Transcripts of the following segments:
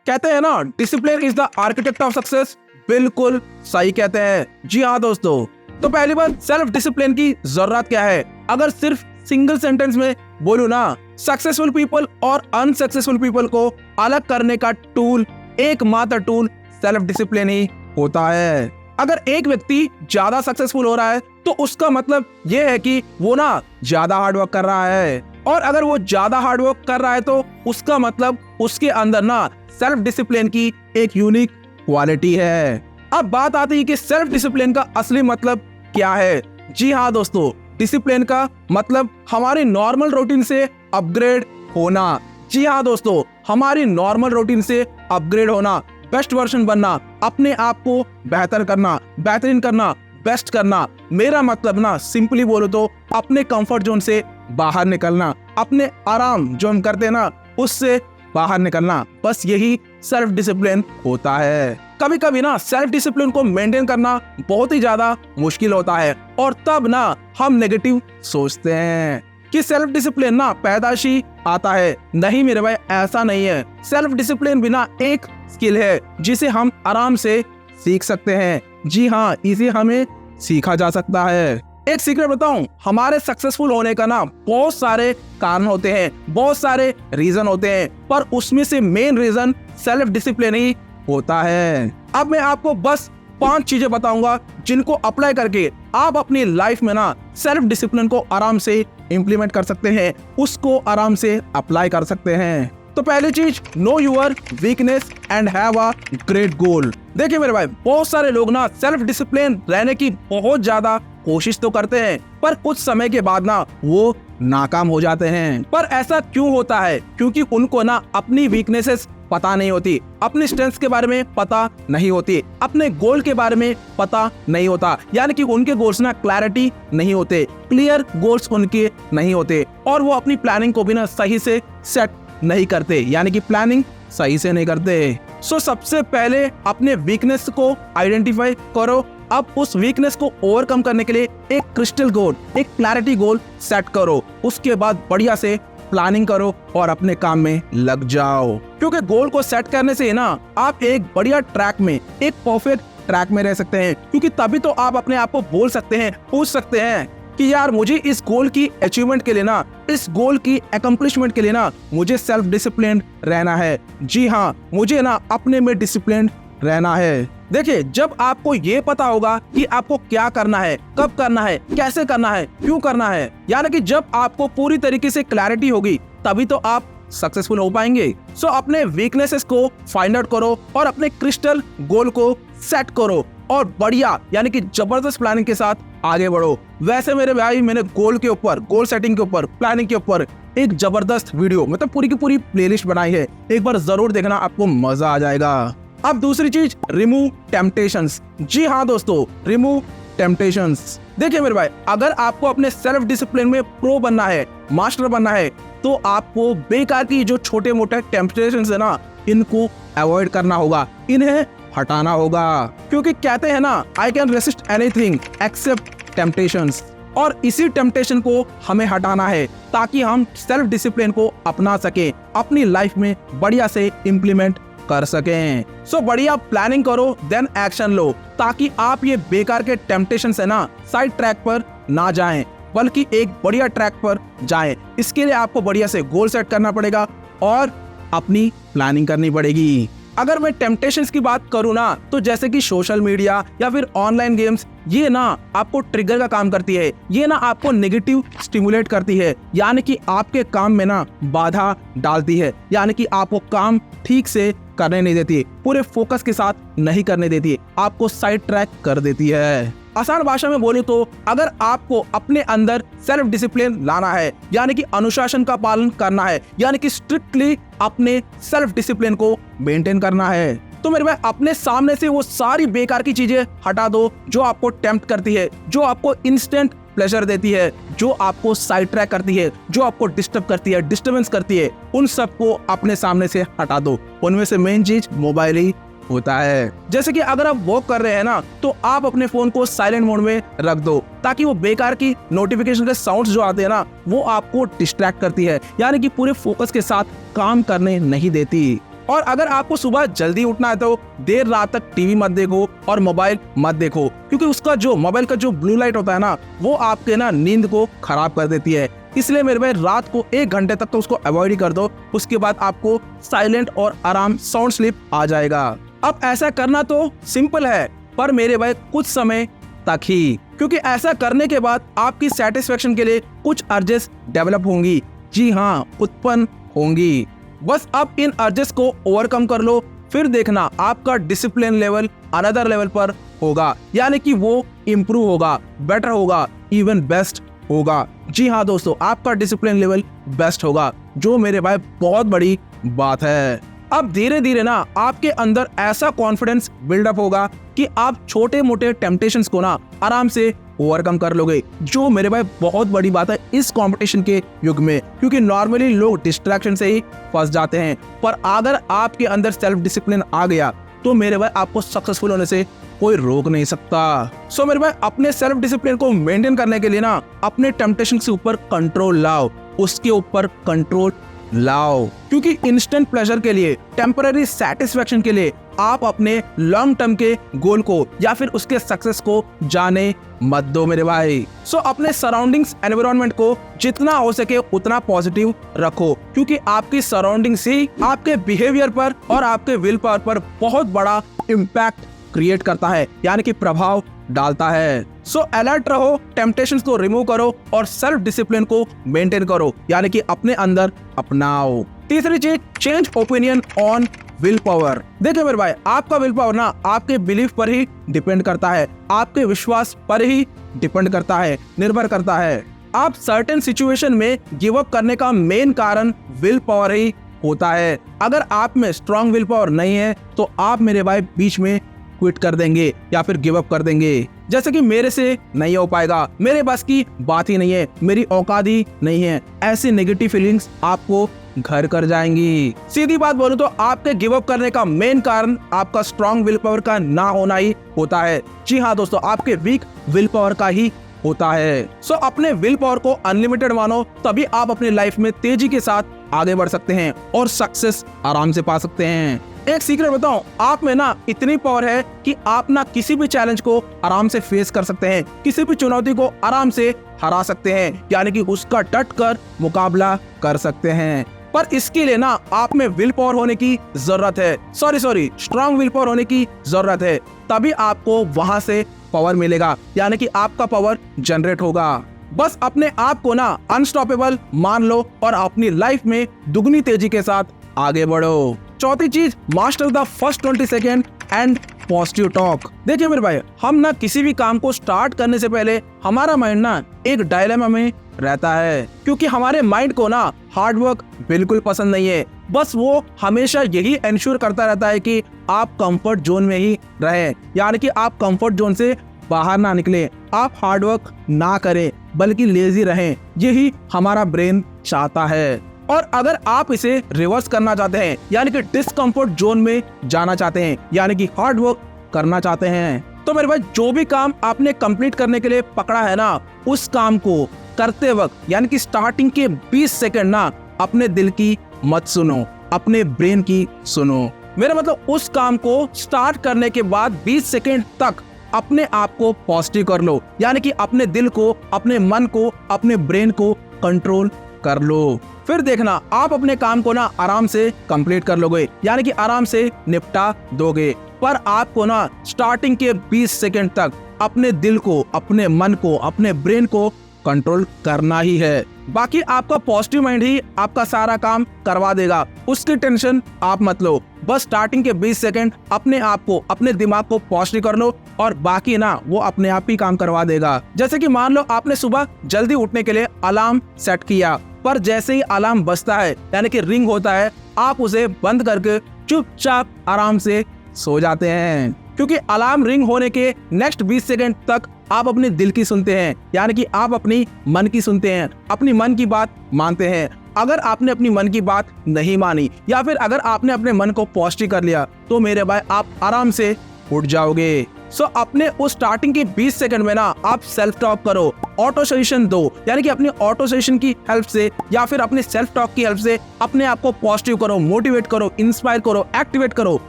कहते हैं ना, discipline is the architect of success. बिल्कुल सही कहते हैं। जी हाँ दोस्तों, तो पहली बात, सेल्फ डिसिप्लिन की जरूरत क्या है? अगर सिर्फ सिंगल सेंटेंस में बोलूं ना, सक्सेसफुल पीपल और अनसक्सेसफुल पीपल को अलग करने का टूल, एकमात्र टूल सेल्फ डिसिप्लिन ही होता है। अगर एक व्यक्ति ज्यादा सक्सेसफुल हो रहा है तो उसका मतलब यह है कि वो ना ज्यादा हार्डवर्क कर रहा है, और अगर वो ज्यादा हार्डवर्क कर रहा है तो उसका मतलब उसके अंदर ना सेल्फ डिसिप्लिन की एक यूनिक क्वालिटी है। अब बात आती है कि सेल्फ डिसिप्लिन का असली मतलब क्या है। जी हाँ दोस्तों, डिसिप्लिन का मतलब हमारी नॉर्मल रूटीन से अपग्रेड होना। जी हाँ दोस्तों, हमारी नॉर्मल रूटीन से अपग्रेड होना, बेस्ट वर्जन बनना, अपने आप को बेहतर करना, बेहतरीन करना, बेस्ट करना। मेरा मतलब ना सिंपली बोलो तो अपने कंफर्ट जोन से बाहर निकलना, अपने आराम जो हम करते हैं ना उससे बाहर निकलना। बस यही सेल्फ डिसिप्लिन होता है। कभी कभी ना सेल्फ डिसिप्लिन को मेंटेन करना बहुत ही ज्यादा मुश्किल होता है, और तब ना हम नेगेटिव सोचते हैं कि सेल्फ डिसिप्लिन ना पैदाशी आता है। नहीं मेरे भाई, ऐसा नहीं है। सेल्फ डिसिप्लिन बिना एक स्किल है जिसे हम आराम से सीख सकते हैं। जी हाँ, इसे हमें सीखा जा सकता है। एक सीक्रेट बताऊं, हमारे सक्सेसफुल होने का ना बहुत सारे कारण होते हैं, बहुत सारे रीजन होते हैं, पर उसमें से मेन रीजन सेल्फ डिसिप्लिन ही होता है। अब मैं आपको बस 5 चीजें बताऊंगा जिनको अप्लाई करके आप अपनी लाइफ में ना सेल्फ डिसिप्लिन को आराम से इंप्लीमेंट कर सकते हैं, उसको आराम से अप्लाई कर सकते हैं। तो पहली चीज, know your weakness and have a great goal. देखिए मेरे भाई, बहुत सारे लोग ना सेल्फ डिसिप्लिन रहने की बहुत ज्यादा कोशिश तो करते हैं, पर कुछ समय के बाद ना वो नाकाम हो जाते हैं। पर ऐसा क्यों होता है? क्योंकि उनको ना अपनी वीकनेसेस पता नहीं होती, अपनी स्ट्रेंथ्स के बारे में पता नहीं होती, अपने गोल के बारे में पता नहीं होता। यानी कि उनके गोल्स ना क्लैरिटी नहीं होते, क्लियर गोल्स उनके नहीं होते, और वो अपनी प्लानिंग को भी ना सही से सेट नहीं करते, यानी कि प्लानिंग सही से नहीं करते। सो सबसे पहले अपने वीकनेस को आइडेंटिफाई करो। अब उस वीकनेस को ओवरकम करने के लिए एक क्रिस्टल गोल, एक क्लैरिटी गोल सेट करो। उसके बाद बढ़िया से प्लानिंग करो और अपने काम में लग जाओ, क्योंकि गोल को सेट करने से ना आप एक बढ़िया ट्रैक में, एक परफेक्ट ट्रैक में रह सकते हैं। क्योंकि तभी तो आप अपने आप को बोल सकते हैं, पूछ सकते हैं कि यार मुझे इस गोल की अचीवमेंट के लिए ना, इस गोल की अकम्प्लिशमेंट के लिए ना मुझे सेल्फ डिसिप्लिन रहना है। जी हाँ, मुझे ना अपने में डिसिप्लिन रहना है। देखिए, जब आपको ये पता होगा कि आपको क्या करना है, कब करना है, कैसे करना है, क्यों करना है, यानी कि जब आपको पूरी तरीके से क्लैरिटी होगी तभी तो आप सक्सेसफुल हो पाएंगे। सो अपने वीकनेसेस को फाइंड आउट करो और अपने क्रिस्टल गोल को सेट करो और बढ़िया यानी कि जबरदस्त प्लानिंग के साथ आगे बढ़ो। वैसे मेरे भाई, मैंने गोल के ऊपर, गोल सेटिंग के ऊपर, प्लानिंग के ऊपर एक जबरदस्त वीडियो, मतलब पूरी की पूरी प्लेलिस्ट बनाई है, एक बार जरूर देखना, आपको मजा आ जाएगा। अब दूसरी चीज, रिमूव टेम्पटेशंस। जी हाँ दोस्तों, रिमूव टेम्पटेशंस। देखिए मेरे भाई, अगर आपको अपने सेल्फ डिसिप्लिन में प्रो बनना है, मास्टर बनना है, तो आपको बेकार की जो छोटे मोटे टेम्पटेशंस है ना, इनको अवॉइड करना होगा, इन्हें हटाना होगा। क्योंकि कहते हैं ना, I can resist anything except temptations, और इसी टेम्पटेशन को हमें हटाना है ताकि हम सेल्फ डिसिप्लिन को अपना सके, अपनी लाइफ में बढ़िया से इम्प्लीमेंट कर सकें। सो बढ़िया प्लानिंग करो, देन एक्शन लो, ताकि आप ये बेकार के टेम्पटेशन से ना साइड ट्रैक पर ना जाएं, बल्कि एक बढ़िया ट्रैक पर जाएं। इसके लिए आपको बढ़िया से गोल सेट करना पड़ेगा और अपनी प्लानिंग करनी पड़ेगी। अगर मैं टेम्पटेशंस की बात करूँ ना, तो जैसे कि सोशल मीडिया या फिर ऑनलाइन गेम्स, ये ना आपको ट्रिगर का काम करती है, ये ना आपको नेगेटिव स्टिमुलेट करती है, यानी कि आपके काम में ना बाधा डालती है, यानी कि आपको काम ठीक से करने नहीं देती, पूरे फोकस के साथ नहीं करने देती, आपको साइड ट्रैक कर देती है। आसान भाषा में बोले तो, अगर आपको अपने अंदर सेल्फ डिसिप्लिन लाना है, यानी कि अनुशासन का पालन करना है, यानी कि स्ट्रिक्टली अपने सेल्फ डिसिप्लिन को मेंटेन करना है, तो मेरे भाई अपने सामने से वो सारी बेकार की चीजें हटा दो जो आपको टेम्प्ट करती है, जो आपको इंस्टेंट प्लेजर देती है, जो आपको साइड ट्रैक करती है, जो आपको डिस्टर्ब करती है, डिस्टर्बेंस करती है, उन सबको अपने सामने से हटा दो। उनमें से मेन चीज मोबाइल ही होता है। जैसे कि अगर आप वॉक कर रहे हैं ना, तो आप अपने फोन को साइलेंट मोड में रख दो, ताकि वो बेकार की नोटिफिकेशन के साउंड्स जो आते हैं ना, वो आपको डिस्ट्रैक्ट करती है, यानी कि पूरे फोकस के साथ काम करने नहीं देती। और अगर आपको सुबह जल्दी उठना है तो देर रात तक टीवी मत देखो और मोबाइल मत देखो, क्योंकि उसका जो मोबाइल का जो ब्लू लाइट होता है ना, वो आपके ना नींद को खराब कर देती है। इसलिए मेरे भाई रात को 1 घंटे तक तो उसको अवॉइड ही कर दो, उसके बाद आपको साइलेंट और आराम साउंड स्लीप आ जाएगा। अब ऐसा करना तो सिंपल है, पर मेरे भाई कुछ समय तक ही, क्योंकि ऐसा करने के बाद आपकी सेटिस्फेक्शन के लिए कुछ अर्जेस डेवलप होंगी, जी हाँ उत्पन्न होंगी। बस अब इन अर्जेस को ओवरकम कर लो, फिर देखना आपका डिसिप्लिन लेवल अनदर लेवल पर होगा, यानी कि वो इम्प्रूव होगा, बेटर होगा, इवन बेस्ट होगा। जी हाँ दोस्तों, आपका डिसिप्लिन लेवल बेस्ट होगा, जो मेरे भाई बहुत बड़ी बात है। अब धीरे धीरे ना आपके अंदर ऐसा कॉन्फिडेंस बिल्डअप होगा कि आप छोटे मोटे टेम्पटेशंस को ना आराम से ओवरकम कर लोगे, जो मेरे भाई बहुत बड़ी बात है इस कंपटीशन के युग में, क्योंकि नॉर्मली लोग डिस्ट्रैक्शन से ही फंस जाते हैं। पर अगर आपके अंदर सेल्फ डिसिप्लिन आ गया तो मेरे भाई आपको सक्सेसफुल होने से कोई रोक नहीं सकता। सो मेरे भाई अपने सेल्फ डिसिप्लिन को मेंटेन करने के लिए ना अपने टेम्पटेशन के ऊपर कंट्रोल लाओ, उसके ऊपर कंट्रोल लाओ, क्योंकि इंस्टेंट प्लेजर के लिए, टेम्पररी सेटिस्फेक्शन के लिए आप अपने लॉन्ग टर्म के गोल को या फिर उसके सक्सेस को जाने मत दो मेरे भाई। सो अपने सराउंडिंग्स एनवायरनमेंट को जितना हो सके उतना पॉजिटिव रखो, क्योंकि आपकी सराउंडिंग्स ही आपके बिहेवियर पर और आपके विल पावर पर बहुत बड़ा इम्पैक्ट क्रिएट करता है, यानी कि प्रभाव डालता है। सो अलर्ट रहो, टेम्पटेशंस को रिमूव करो और सेल्फ डिसिप्लिन को मेंटेन करो, यानी कि अपने अंदर अपनाओ। तीसरी चीज, change opinion on will power. देखिए मेरे भाई, आपका विल पावर ना आपके बिलीफ पर ही डिपेंड करता है, आपके विश्वास पर ही डिपेंड करता है, निर्भर करता है। आप सर्टेन सिचुएशन में गिव अप करने का मेन कारण विल पावर ही होता है। अगर आप में स्ट्रॉन्ग विल पावर नहीं है तो आप मेरे भाई बीच में क्विट कर देंगे या फिर गिव अप कर देंगे, जैसे कि मेरे से नहीं हो पाएगा, मेरे बस की बात ही नहीं है, मेरी औकात ही नहीं है, ऐसी नेगेटिव फीलिंग्स आपको घर कर जाएंगी। सीधी बात बोलूं तो आपके गिव अप करने का मेन कारण आपका स्ट्रॉन्ग विल पावर का ना होना ही होता है। जी हाँ दोस्तों, आपके वीक विल पावर का ही होता है। सो अपने विल पावर को अनलिमिटेड मानो, तभी आप अपनी लाइफ में तेजी के साथ आगे बढ़ सकते हैं और सक्सेस आराम से पा सकते हैं। एक सीक्रेट बताऊं, आप में ना इतनी पावर है कि आप ना किसी भी चैलेंज को आराम से फेस कर सकते हैं, किसी भी चुनौती को आराम से हरा सकते हैं, यानी कि उसका डट कर मुकाबला कर सकते हैं। पर इसके लिए ना आप में विल पावर होने की जरूरत है, सॉरी स्ट्रॉन्ग विल पावर होने की जरूरत है, तभी आपको वहां से पावर मिलेगा, यानी कि आपका पावर जनरेट होगा। बस अपने आप को ना अनस्टॉपेबल मान लो और अपनी लाइफ में दुगनी तेजी के साथ आगे बढ़ो। चौथी चीज, master the first 20 second and positive talk. देखिए मेरे भाई, हम ना किसी भी काम को स्टार्ट करने से पहले हमारा माइंड ना एक डायलेमा में रहता है, क्योंकि हमारे माइंड को ना हार्ड वर्क बिल्कुल पसंद नहीं है। बस वो हमेशा यही इंश्योर करता रहता है कि आप कंफर्ट जोन में ही रहें, यानी कि आप कंफर्ट जोन से बाहर ना निकले, आप हार्ड वर्क ना करें बल्कि लेजी रहें, यही हमारा ब्रेन चाहता है। और अगर आप इसे रिवर्स करना चाहते हैं, यानी कि डिस्कम्फर्ट जोन में जाना चाहते हैं, यानी कि हार्ड वर्क करना चाहते हैं, तो मेरे भाई जो भी काम आपने कंप्लीट करने के लिए पकड़ा है ना, उस काम को करते वक्त यानी कि स्टार्टिंग के 20 सेकंड ना अपने दिल की मत सुनो, अपने ब्रेन की सुनो। मेरा मतलब उस काम को स्टार्ट करने के बाद 20 सेकंड तक अपने आप को पॉजिटिव कर लो, यानी कि अपने दिल को, अपने मन को, अपने ब्रेन को कंट्रोल कर लो। फिर देखना आप अपने काम को ना आराम से कंप्लीट कर लोगे, यानी कि आराम से निपटा दोगे। पर आपको ना स्टार्टिंग के 20 सेकंड तक अपने दिल को, अपने मन को, अपने ब्रेन को कंट्रोल करना ही है। बाकी आपका पॉजिटिव माइंड ही आपका सारा काम करवा देगा, उसकी टेंशन आप मत लो। बस स्टार्टिंग के 20 सेकंड अपने आप को, अपने दिमाग को पॉजिटिव कर लो और बाकी ना वो अपने आप ही काम करवा देगा। जैसे कि मान लो आपने सुबह जल्दी उठने के लिए अलार्म सेट किया, पर जैसे ही अलार्म बजता है यानी कि रिंग होता है, आप उसे बंद करके चुपचाप आराम से सो जाते हैं, क्योंकि अलार्म रिंग होने के नेक्स्ट 20 सेकंड तक आप अपने दिल की सुनते हैं, यानी कि आप अपनी मन की सुनते हैं, अपनी मन की बात मानते हैं। अगर आपने अपनी मन की बात नहीं मानी या फिर अगर आपने अपने मन को पॉजिटिव कर लिया तो मेरे भाई आप आराम से उठ जाओगे। सो अपने उस स्टार्टिंग के 20 सेकंड में ना आप सेल्फ टॉक करो, ऑटो सजेशन दो, यानी कि अपनी ऑटो सजेशन की हेल्प से या फिर अपने सेल्फ टॉक की हेल्प से अपने आप को पॉजिटिव करो, मोटिवेट करो, इंस्पायर करो, एक्टिवेट करो।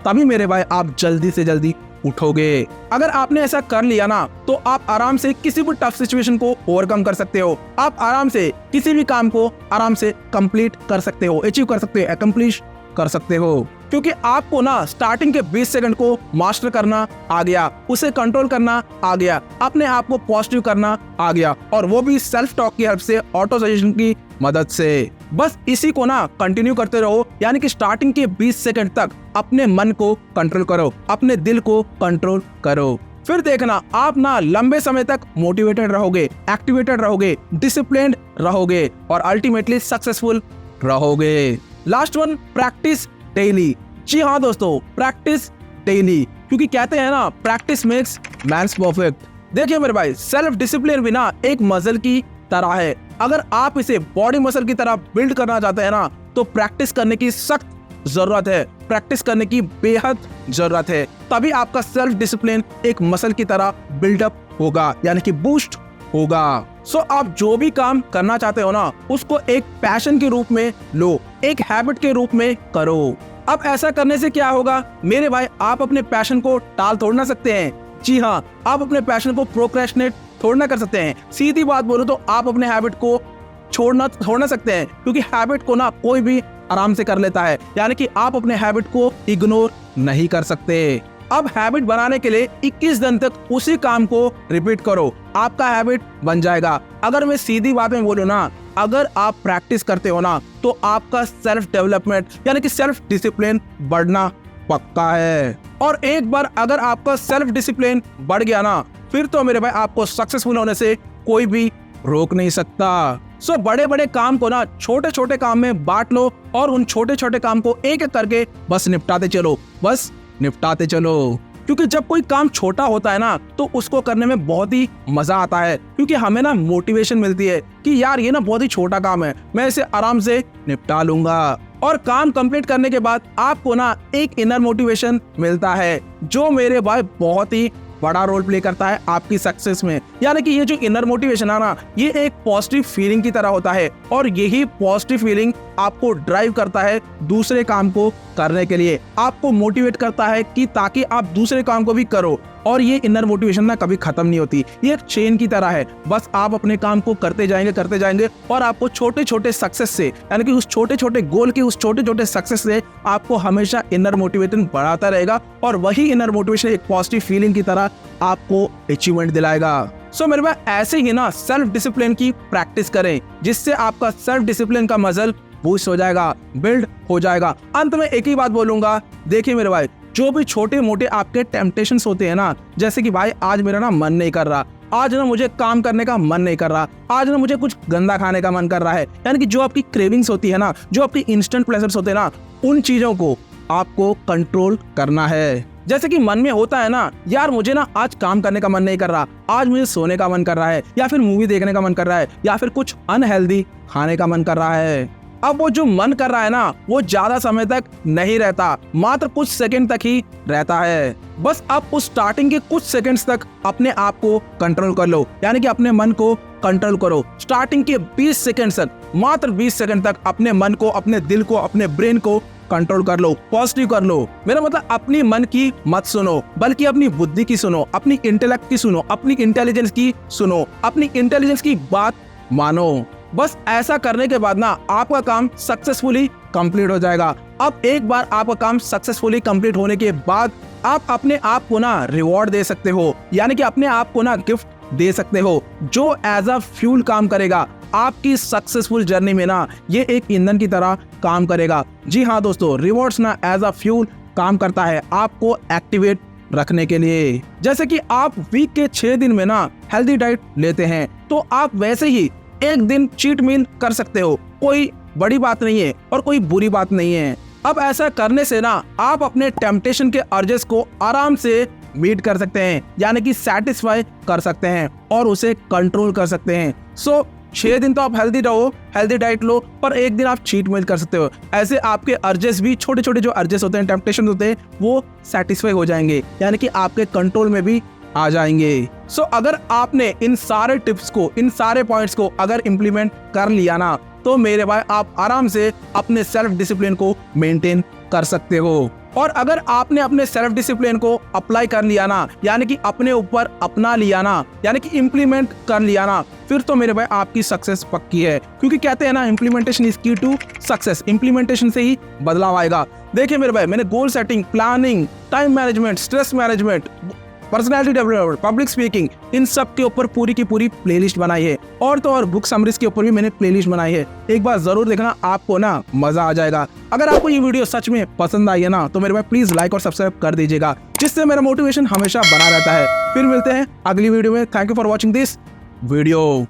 तभी मेरे भाई आप जल्दी से जल्दी उठोगे। अगर आपने ऐसा कर लिया ना तो आप आराम से किसी भी टफ सिचुएशन को ओवरकम कर सकते हो। आप आराम से किसी भी काम को आराम से कंप्लीट कर सकते हो, अचीव कर सकते हो, अकम्प्लिश कर सकते हो, क्योंकि आपको ना स्टार्टिंग के 20 सेकंड को मास्टर करना आ गया, उसे कंट्रोल करना आ गया, अपने आप को पॉजिटिव करना आ गया, और वो भी सेल्फ टॉक की हेल्प से, ऑटो सजेशन की मदद से। बस इसी को ना कंटिन्यू करते रहो, यानी कि स्टार्टिंग के 20 सेकंड तक अपने मन को कंट्रोल करो, अपने दिल को कंट्रोल करो। फिर देखना आप ना लंबे समय तक मोटिवेटेड रहोगे, एक्टिवेटेड रहोगे, डिसिप्लिन्ड रहोगे और अल्टीमेटली सक्सेसफुल रहोगे। Last one, practice daily. जी हाँ दोस्तों, प्रैक्टिस डेली, क्योंकि कहते हैं ना प्रैक्टिस मेक्स मैन्स परफेक्ट। देखिए मेरे भाई, सेल्फ डिसिप्लिन भी ना एक मसल की तरह है। अगर आप इसे बॉडी मसल की तरह बिल्ड करना चाहते हैं ना तो प्रैक्टिस करने की सख्त जरूरत है, प्रैक्टिस करने की बेहद जरूरत है। तभी आपका सेल्फ डिसिप्लिन एक मसल की तरह बिल्डअप होगा, यानी कि बूस्ट होगा। सो आप जो भी काम करना चाहते हो ना उसको एक पैशन के रूप में लो, एक हैबिट के रूप में करो। अब ऐसा करने से क्या होगा मेरे भाई, आप अपने पैशन को टाल थोड़ ना सकते हैं। जी हाँ, आप अपने पैशन को प्रोक्रेस्टिनेट थोड़ ना कर सकते हैं। सीधी बात बोलो तो आप अपने हैबिट को छोड़ ना सकते हैं, क्योंकि हैबिट को ना कोई भी आराम से कर लेता है, यानी कि आप अपने हैबिट को इग्नोर नहीं कर सकते। अब हैबिट बनाने के लिए 21 दिन तक उसी काम को रिपीट करो, आपका हैबिट बन जाएगा। अगर मैं सीधी बात में बोलूं ना, अगर आप प्रैक्टिस करते हो ना तो आपका सेल्फ डेवलपमेंट यानी कि सेल्फ डिसिप्लिन बढ़ना पक्का है। और एक बार अगर आपका सेल्फ डिसिप्लिन बढ़ गया ना फिर तो मेरे भाई आपको सक्सेसफुल होने से कोई भी रोक नहीं सकता। सो बड़े बड़े काम को ना छोटे छोटे काम में बांट लो और उन छोटे छोटे काम को एक एक करके बस निपटाते चलो, क्योंकि जब कोई काम छोटा होता है ना तो उसको करने में बहुत ही मजा आता है, क्योंकि हमें ना मोटिवेशन मिलती है कि यार ये ना बहुत ही छोटा काम है, मैं इसे आराम से निपटा लूंगा। और काम कंप्लीट करने के बाद आपको ना एक इनर मोटिवेशन मिलता है जो मेरे भाई बहुत ही बड़ा रोल प्ले करता है आपकी सक्सेस में। यानी कि ये जो इनर मोटिवेशन है ना ये एक पॉजिटिव फीलिंग की तरह होता है, और यही पॉजिटिव फीलिंग आपको ड्राइव करता है दूसरे काम को करने के लिए, आपको मोटिवेट करता है कि ताकि आप दूसरे काम को भी करो। और ये इनर मोटिवेशन ना कभी खत्म नहीं होती, ये एक चेन की तरह है। बस आप अपने काम को करते जाएंगे और आपको छोटे छोटे सक्सेस से, यानी कि उस छोटे छोटे गोल के उस छोटे छोटे सक्सेस से आपको हमेशा इनर मोटिवेशन बढ़ाता रहेगा, और वही इनर मोटिवेशन एक पॉजिटिव फीलिंग की तरह आपको अचीवमेंट दिलाएगा। सो मेरे भाई ऐसे ही ना सेल्फ डिसिप्लिन की प्रैक्टिस करें, जिससे आपका सेल्फ डिसिप्लिन का मसल बूस्ट हो जाएगा, बिल्ड हो जाएगा। अंत में एक ही बात बोलूंगा, देखिए मेरे भाई, जो भी छोटे मोटे आपके टेम्पटेशंस होते हैं ना, जैसे कि भाई आज मेरा ना मन नहीं कर रहा, आज ना मुझे काम करने का मन नहीं कर रहा, आज ना मुझे कुछ गंदा खाने का मन कर रहा है, यानी कि जो आपकी क्रेविंग्स होती है ना, जो आपकी इंस्टेंट प्लेजर्स होते हैं ना, उन चीजों को आपको कंट्रोल करना है। जैसे कि मन में होता है ना, यार मुझे ना आज काम करने का मन नहीं कर रहा, आज मुझे सोने का मन कर रहा है, या फिर मूवी देखने का मन कर रहा है, या फिर कुछ अनहेल्दी खाने का मन कर रहा है। अब वो जो मन कर रहा है ना वो ज्यादा समय तक नहीं रहता, मात्र कुछ सेकंड तक ही रहता है। बस आप उस स्टार्टिंग के कुछ सेकंड्स तक अपने आप को कंट्रोल कर लो, यानी कि अपने मन को कंट्रोल करो। स्टार्टिंग के 20 सेकंड तक, मात्र 20 सेकंड तक अपने मन को, अपने दिल को, अपने ब्रेन को कंट्रोल कर लो, पॉजिटिव कर लो। मेरा मतलब अपनी मन की मत सुनो, बल्कि अपनी बुद्धि की सुनो, अपनी इंटेलेक्ट की सुनो, अपनी इंटेलिजेंस की सुनो, अपनी इंटेलिजेंस की बात मानो। बस ऐसा करने के बाद ना आपका काम सक्सेसफुली कंप्लीट हो जाएगा। अब एक बार आपका काम सक्सेसफुली कंप्लीट होने के बाद आप अपने आप को ना रिवॉर्ड दे सकते हो, यानी कि अपने आप को ना गिफ्ट दे सकते हो, जो एज अ फ्यूल काम करेगा आपकी सक्सेसफुल जर्नी में ना, ये एक ईंधन की तरह काम करेगा। जी हाँ दोस्तों, रिवॉर्ड्स ना एज अ फ्यूल काम करता है आपको एक्टिवेट रखने के लिए। जैसे कि आप वीक के 6 दिन में ना हेल्दी डाइट लेते हैं, तो आप वैसे ही एक दिन चीट मील कर सकते हो, कोई बड़ी बात नहीं है और कोई बुरी बात नहीं है। अब ऐसा करने से ना आप अपने टेम्पटेशन के अर्जेस को आराम से मीट कर सकते हैं, यानी कि सेटिस्फाई कर सकते हैं और उसे कंट्रोल कर सकते हैं। सो 6 दिन तो आप हेल्दी रहो, हेल्दी डाइट लो, पर एक दिन आप चीट मील कर सकते हो। ऐसे आपके अर्जेस भी, छोटे छोटे जो अर्जेस होते हैं, टेम्पटेशन होते हैं, वो सेटिस्फाई हो जाएंगे, यानी कि आपके कंट्रोल में भी आ जाएंगे। सो अगर आपने इन सारे टिप्स को, इन सारे पॉइंट्स को अगर इम्प्लीमेंट कर लिया ना, तो मेरे भाई आप आराम से अपने सेल्फ डिसिप्लिन को मेंटेन कर सकते हो। और अगर आपने अपने सेल्फ डिसिप्लिन को अप्लाई कर लिया ना, यानी कि अपने ऊपर अपना लिया ना, यानी कि इम्प्लीमेंट कर लिया ना, फिर तो मेरे भाई आपकी सक्सेस पक्की है। क्योंकि कहते हैं ना, implementation is key to success. Implementation से ही बदलाव आएगा। देखिए मेरे भाई, मैंने goal setting, planning, time management, stress management, personality development, public speaking, इन सब के ऊपर पूरी की पूरी प्लेलिस्ट बनाई है। और तो और बुक समरीज के ऊपर भी मैंने प्लेलिस्ट बनाई है। एक बार जरूर देखना, आपको ना मजा आ जाएगा। अगर आपको ये वीडियो सच में पसंद आई है ना, तो मेरे भाई प्लीज लाइक और सब्सक्राइब कर दीजिएगा, जिससे मेरा मोटिवेशन हमेशा बना रहता है। फिर मिलते हैं अगली वीडियो में। Thank you for watching this video.